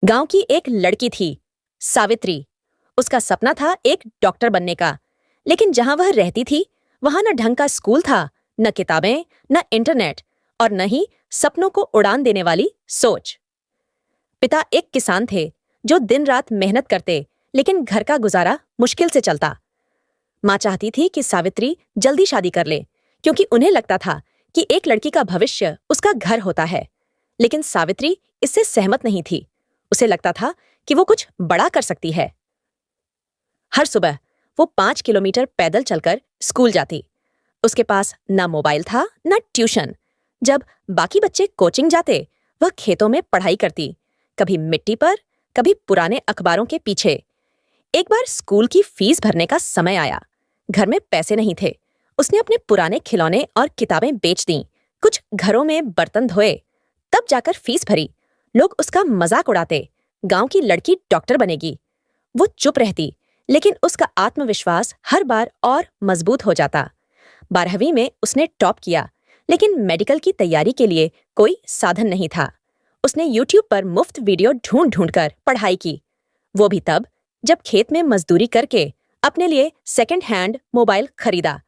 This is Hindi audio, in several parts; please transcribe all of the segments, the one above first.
गांव की एक लड़की थी, सावित्री। उसका सपना था एक डॉक्टर बनने का। लेकिन जहां वह रहती थी वहां न ढंग का स्कूल था, न किताबें, न इंटरनेट, और न ही सपनों को उड़ान देने वाली सोच। पिता एक किसान थे जो दिन रात मेहनत करते, लेकिन घर का गुजारा मुश्किल से चलता। माँ चाहती थी कि सावित्री जल्दी शादी कर ले, क्योंकि उन्हें लगता था कि एक लड़की का भविष्य उसका घर होता है। लेकिन सावित्री इससे सहमत नहीं थी। उसे लगता था कि वो कुछ बड़ा कर सकती है। हर सुबह वो 5 किलोमीटर पैदल चलकर स्कूल जाती। उसके पास न मोबाइल था न ट्यूशन। जब बाकी बच्चे कोचिंग जाते, वह खेतों में पढ़ाई करती, कभी मिट्टी पर, कभी पुराने अखबारों के पीछे। एक बार स्कूल की फीस भरने का समय आया। घर में पैसे नहीं थे। उसने अपने पुराने खिलौने और किताबें बेच दीं, कुछ घरों में बर्तन धोए, तब जाकर फीस भरी। लोग उसका मजाक उड़ाते, गांव की लड़की डॉक्टर बनेगी। वो चुप रहती, लेकिन उसका आत्मविश्वास हर बार और मजबूत हो जाता। 12वीं में उसने टॉप किया, लेकिन मेडिकल की तैयारी के लिए कोई साधन नहीं था। उसने यूट्यूब पर मुफ्त वीडियो ढूंढ ढूंढ कर पढ़ाई की, वो भी तब जब खेत में मजदूरी करके अपने लिए सेकंड हैंड मोबाइल खरीदा।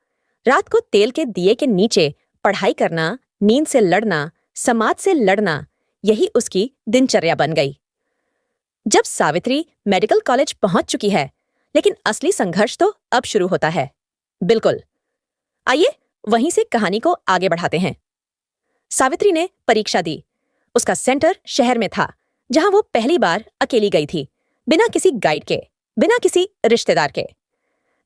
रात को तेल के दिए के नीचे पढ़ाई करना, नींद से लड़ना, समाज से लड़ना, यही उसकी दिनचर्या बन गई। जब सावित्री मेडिकल कॉलेज पहुंच चुकी है, लेकिन असली संघर्ष तो अब शुरू होता है। बिल्कुल। आइए वहीं से कहानी को आगे बढ़ाते हैं। सावित्री ने परीक्षा दी। उसका सेंटर शहर में था, जहां वो पहली बार अकेली गई थी, बिना किसी गाइड के, बिना किसी रिश्तेदार के।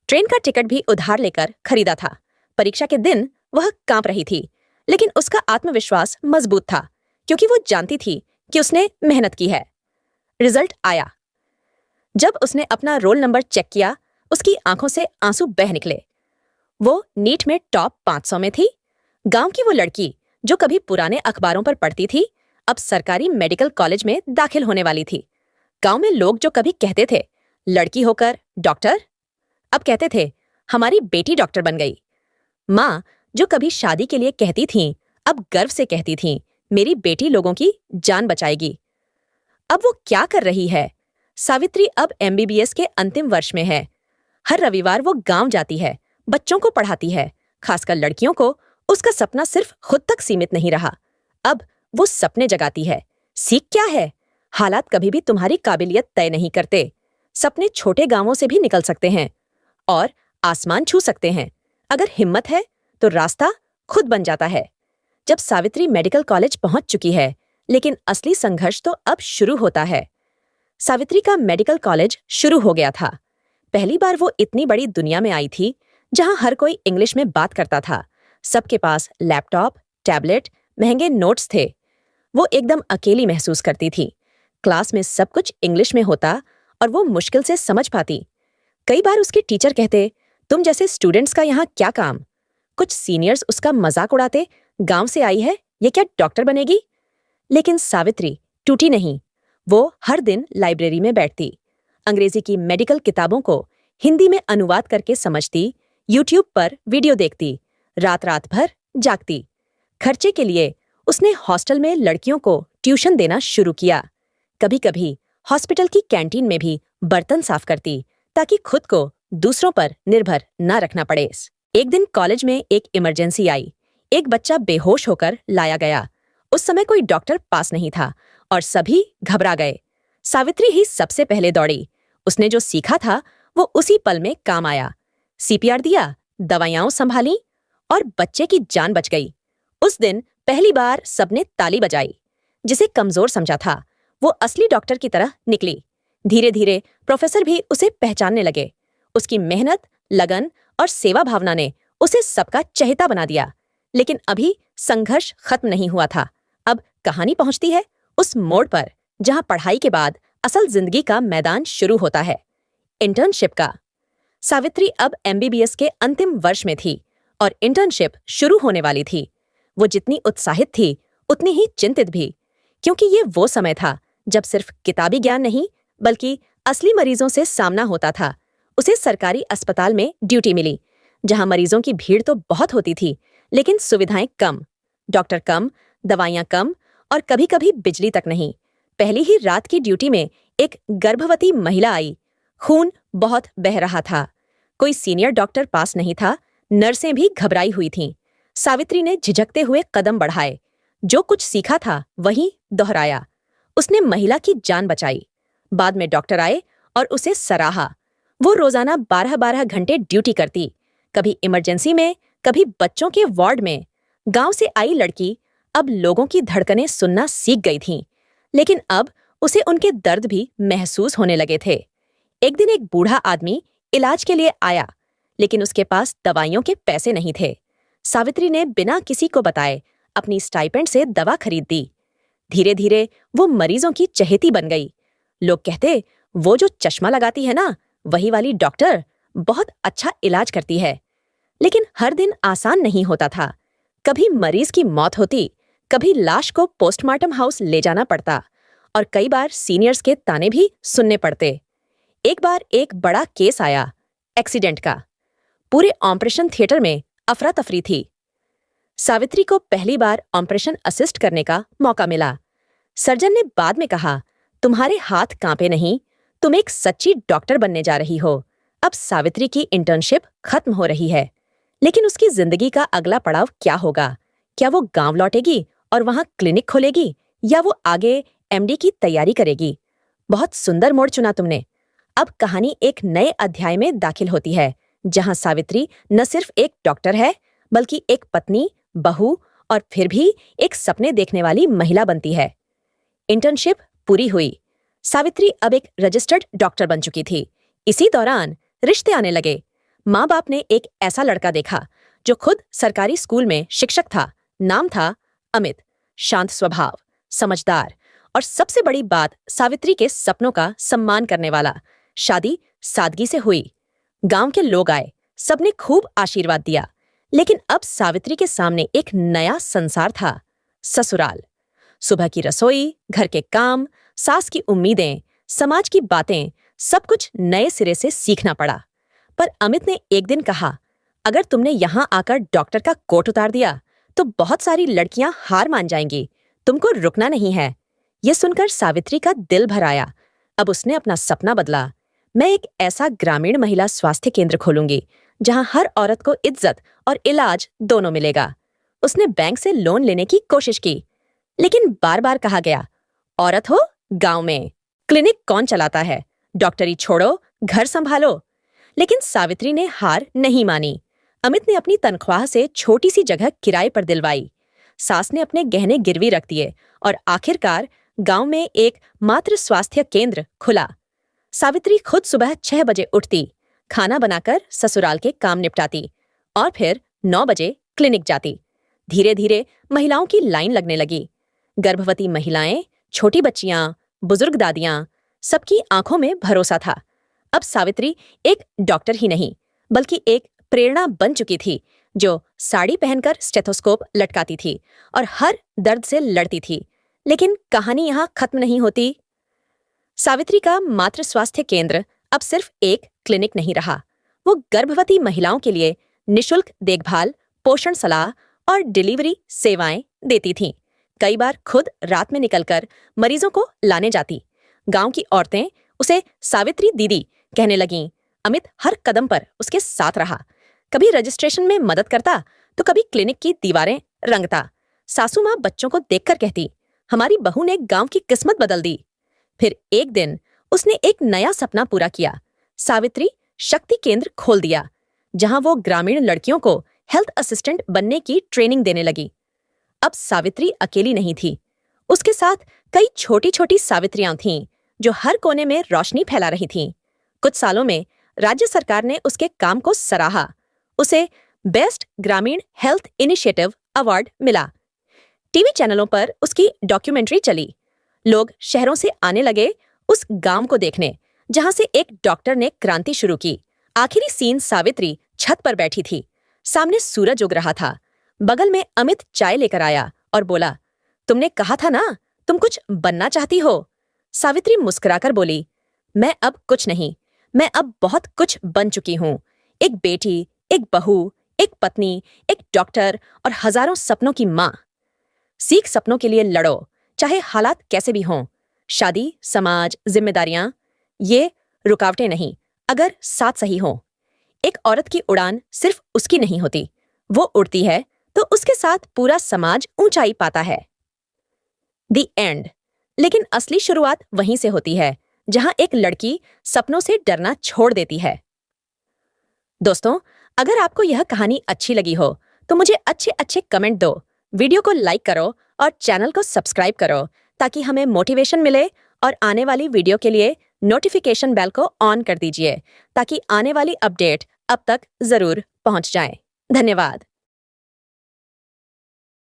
ट्रेन का टिकट भी उधार लेकर खरीदा था। परीक्षा के दिन वह कांप रही थी, लेकिन उसका आत्मविश्वास मजबूत था, क्योंकि वो जानती थी कि उसने मेहनत की है। रिजल्ट आया। जब उसने अपना रोल नंबर चेक किया, उसकी आंखों से आंसू बह निकले। वो नीट में टॉप 500 में थी। गांव की वो लड़की जो कभी पुराने अखबारों पर पढ़ती थी, अब सरकारी मेडिकल कॉलेज में दाखिल होने वाली थी। गांव में लोग जो कभी कहते थे लड़की होकर डॉक्टर, अब कहते थे हमारी बेटी डॉक्टर बन गई। माँ जो कभी शादी के लिए कहती थीं, अब गर्व से कहती थीं मेरी बेटी लोगों की जान बचाएगी। अब वो क्या कर रही है? सावित्री अब MBBS के अंतिम वर्ष में है। हर रविवार वो गांव जाती है, बच्चों को पढ़ाती है, खासकर लड़कियों को। उसका सपना सिर्फ खुद तक सीमित नहीं रहा, अब वो सपने जगाती है। सीख क्या है? हालात कभी भी तुम्हारी काबिलियत तय नहीं करते। सपने छोटे गांवों से भी निकल सकते हैं और आसमान छू सकते हैं। अगर हिम्मत है तो रास्ता खुद बन जाता है। जब सावित्री मेडिकल कॉलेज पहुंच चुकी है, लेकिन असली संघर्ष तो अब शुरू होता है। सावित्री का मेडिकल कॉलेज शुरू हो गया था। पहली बार वो इतनी बड़ी दुनिया में आई थी, जहां हर कोई इंग्लिश में बात करता था। सबके पास लैपटॉप, टैबलेट, महंगे नोट्स थे। वो एकदम अकेली महसूस करती थी। क्लास में सब कुछ इंग्लिश में होता और वो मुश्किल से समझ पाती। कई बार उसके टीचर कहते, तुम जैसे स्टूडेंट्स का यहाँ क्या काम? कुछ सीनियर्स उसका मजाक उड़ाते, गांव से आई है, ये क्या डॉक्टर बनेगी? लेकिन सावित्री टूटी नहीं। वो हर दिन लाइब्रेरी में बैठती, अंग्रेजी की मेडिकल किताबों को हिंदी में अनुवाद करके समझती, यूट्यूब पर वीडियो देखती, रात रात भर जागती। खर्चे के लिए उसने हॉस्टल में लड़कियों को ट्यूशन देना शुरू किया। कभी कभी हॉस्पिटल की कैंटीन में भी बर्तन साफ करती, ताकि खुद को दूसरों पर निर्भर न रखना पड़े। एक दिन कॉलेज में एक इमरजेंसी आई। एक बच्चा बेहोश होकर लाया गया। उस समय कोई डॉक्टर पास नहीं था और सभी घबरा गए। सावित्री ही सबसे पहले दौड़ी। उसने जो सीखा था वो उसी पल में काम आया। CPR दिया, दवाइयां संभाली और बच्चे की जान बच गई। उस दिन पहली बार सबने ताली बजाई। जिसे कमजोर समझा था वो असली डॉक्टर की तरह निकली। धीरे धीरे प्रोफेसर भी उसे पहचानने लगे। उसकी मेहनत, लगन और सेवा भावना ने उसे सबका चहेता बना दिया। लेकिन अभी संघर्ष खत्म नहीं हुआ था। अब कहानी पहुंचती है उस मोड़ पर जहां पढ़ाई के बाद असल जिंदगी का मैदान शुरू होता है, इंटर्नशिप का। सावित्री अब MBBS के अंतिम वर्ष में थी और इंटर्नशिप शुरू होने वाली थी। वो जितनी उत्साहित थी उतनी ही चिंतित भी, क्योंकि ये वो समय था जब सिर्फ किताबी ज्ञान नहीं बल्कि असली मरीजों से सामना होता था। उसे सरकारी अस्पताल में ड्यूटी मिली, जहां मरीजों की भीड़ तो बहुत होती थी, लेकिन सुविधाएं कम, डॉक्टर कम, दवाइयां कम और कभी-कभी बिजली तक नहीं। पहली ही रात की ड्यूटी में एक गर्भवती महिला आई। खून बहुत बह रहा था। कोई सीनियर डॉक्टर पास नहीं था। नर्सें भी घबराई हुई थीं। सावित्री ने झिझकते हुए कदम बढ़ाए। जो कुछ सीखा था वही दोहराया। उसने महिला की जान बचाई। बाद में डॉक्टर आए और उसे सराहा। वो रोजाना 12-12 घंटे ड्यूटी करती, कभी इमरजेंसी में, कभी बच्चों के वार्ड में। गांव से आई लड़की अब लोगों की धड़कनें सुनना सीख गई थीं, लेकिन अब उसे उनके दर्द भी महसूस होने लगे थे। एक दिन एक बूढ़ा आदमी इलाज के लिए आया, लेकिन उसके पास दवाइयों के पैसे नहीं थे। सावित्री ने बिना किसी को बताए अपनी स्टाइपेंड से दवा खरीद दी। धीरे धीरे वो मरीजों की चहेती बन गई। लोग कहते, वो जो चश्मा लगाती है ना, वही वाली डॉक्टर बहुत अच्छा इलाज करती है। लेकिन हर दिन आसान नहीं होता था। कभी मरीज की मौत होती, कभी लाश को पोस्टमार्टम हाउस ले जाना पड़ता, और कई बार सीनियर्स के ताने भी सुनने पड़ते। एक बार एक बड़ा केस आया, एक्सीडेंट का। पूरे ऑपरेशन थिएटर में अफरा तफरी थी। सावित्री को पहली बार ऑपरेशन असिस्ट करने का मौका मिला। सर्जन ने बाद में कहा, तुम्हारे हाथ कांपे नहीं, तुम एक सच्ची डॉक्टर बनने जा रही हो। अब सावित्री की इंटर्नशिप खत्म हो रही है, लेकिन उसकी जिंदगी का अगला पड़ाव क्या होगा? क्या वो गांव लौटेगी और वहां क्लिनिक खोलेगी, या वो आगे एमडी की तैयारी करेगी? बहुत सुंदर मोड़ चुना तुमने। अब कहानी एक नए अध्याय में दाखिल होती है, जहां सावित्री न सिर्फ एक डॉक्टर है, बल्कि एक पत्नी, बहू और फिर भी एक सपने देखने वाली महिला बनती है। इंटर्नशिप पूरी हुई। सावित्री अब एक रजिस्टर्ड डॉक्टर बन चुकी थी। इसी दौरान रिश्ते आने लगे। माँ बाप ने एक ऐसा लड़का देखा जो खुद सरकारी स्कूल में शिक्षक था। नाम था अमित। शांत स्वभाव, समझदार, और सबसे बड़ी बात, सावित्री के सपनों का सम्मान करने वाला। शादी सादगी से हुई। गांव के लोग आए, सबने खूब आशीर्वाद दिया। लेकिन अब सावित्री के सामने एक नया संसार था, ससुराल। सुबह की रसोई, घर के काम, सास की उम्मीदें, समाज की बातें, सब कुछ नए सिरे से सीखना पड़ा। पर अमित ने एक दिन कहा, अगर तुमने यहां आकर डॉक्टर का कोट उतार दिया तो बहुत सारी लड़कियां हार मान जाएंगी। तुमको रुकना नहीं है। यह सुनकर सावित्री का दिल भर आया। अब उसने अपना सपना बदला। मैं एक ऐसा ग्रामीण महिला स्वास्थ्य केंद्र खोलूंगी जहां हर औरत को इज्जत और इलाज दोनों मिलेगा। उसने बैंक से लोन लेने की कोशिश की, लेकिन बार बार कहा गया, औरत हो गांव में, क्लिनिक कौन चलाता है, डॉक्टरी छोड़ो, घर संभालो। लेकिन सावित्री ने हार नहीं मानी। अमित ने अपनी तनख्वाह से छोटी सी जगह किराए पर दिलवाई। सास ने अपने गहने गिरवी रख दिए और आखिरकार गांव में एक मातृ स्वास्थ्य केंद्र खुला। सावित्री खुद सुबह 6 बजे उठती, खाना बनाकर ससुराल के काम निपटाती और फिर 9 बजे क्लिनिक जाती। धीरे धीरे महिलाओं की लाइन लगने लगी। गर्भवती महिलाएं, छोटी बच्चियां, बुजुर्ग दादियां, सबकी आंखों में भरोसा था। अब सावित्री एक डॉक्टर ही नहीं, बल्कि एक प्रेरणा बन चुकी थी, जो साड़ी पहनकर स्टेथोस्कोप लटकाती थी और हर दर्द से लड़ती थी। लेकिन कहानी यहां खत्म नहीं होती। सावित्री का मातृ स्वास्थ्य केंद्र अब सिर्फ एक क्लिनिक नहीं रहा। वो गर्भवती महिलाओं के लिए निशुल्क देखभाल, पोषण सलाह और डिलीवरी सेवाएं देती थीं। कई बार खुद रात में निकलकर मरीजों को लाने जाती। गांव की औरतें उसे सावित्री दीदी कहने लगीं। अमित हर कदम पर उसके साथ रहा। कभी रजिस्ट्रेशन में मदद करता तो कभी क्लिनिक की दीवारें रंगता। सासू माँ बच्चों को देखकर कहती, हमारी बहू ने गांव की किस्मत बदल दी। फिर एक दिन उसने एक नया सपना पूरा किया। सावित्री शक्ति केंद्र खोल दिया, जहां वो ग्रामीण लड़कियों को हेल्थ असिस्टेंट बनने की ट्रेनिंग देने लगी। अब सावित्री अकेली नहीं थी। उसके साथ कई छोटी छोटी सावित्रियां थीं, जो हर कोने में रोशनी फैला रही थीं। कुछ सालों में राज्य सरकार ने उसके काम को सराहा। उसे बेस्ट ग्रामीण हेल्थ इनिशिएटिव अवार्ड मिला। टीवी चैनलों पर उसकी डॉक्यूमेंट्री चली। लोग शहरों से आने लगे उस गांव को देखने, जहां से एक डॉक्टर ने क्रांति शुरू की। आखिरी सीन, सावित्री छत पर बैठी थी। सामने सूरज उग रहा था। बगल में अमित चाय लेकर आया और बोला, तुमने कहा था ना तुम कुछ बनना चाहती हो। सावित्री मुस्कुराकर बोली, मैं अब कुछ नहीं, मैं अब बहुत कुछ बन चुकी हूँ। एक बेटी, एक बहू, एक पत्नी, एक डॉक्टर और हजारों सपनों की माँ। सीख सपनों के लिए लड़ो, चाहे हालात कैसे भी हों। शादी, समाज, जिम्मेदारियां, ये रुकावटें नहीं, अगर साथ सही हों। एक औरत की उड़ान सिर्फ उसकी नहीं होती, वो उड़ती है तो उसके साथ पूरा समाज ऊंचाई पाता है। The end. लेकिन असली शुरुआत वहीं से होती है जहां एक लड़की सपनों से डरना छोड़ देती है। दोस्तों, अगर आपको यह कहानी अच्छी लगी हो तो मुझे अच्छे अच्छे कमेंट दो, वीडियो को लाइक करो और चैनल को सब्सक्राइब करो ताकि हमें मोटिवेशन मिले, और आने वाली वीडियो के लिए नोटिफिकेशन बेल को ऑन कर दीजिए ताकि आने वाली अपडेट अब तक जरूर पहुंच जाए। धन्यवाद।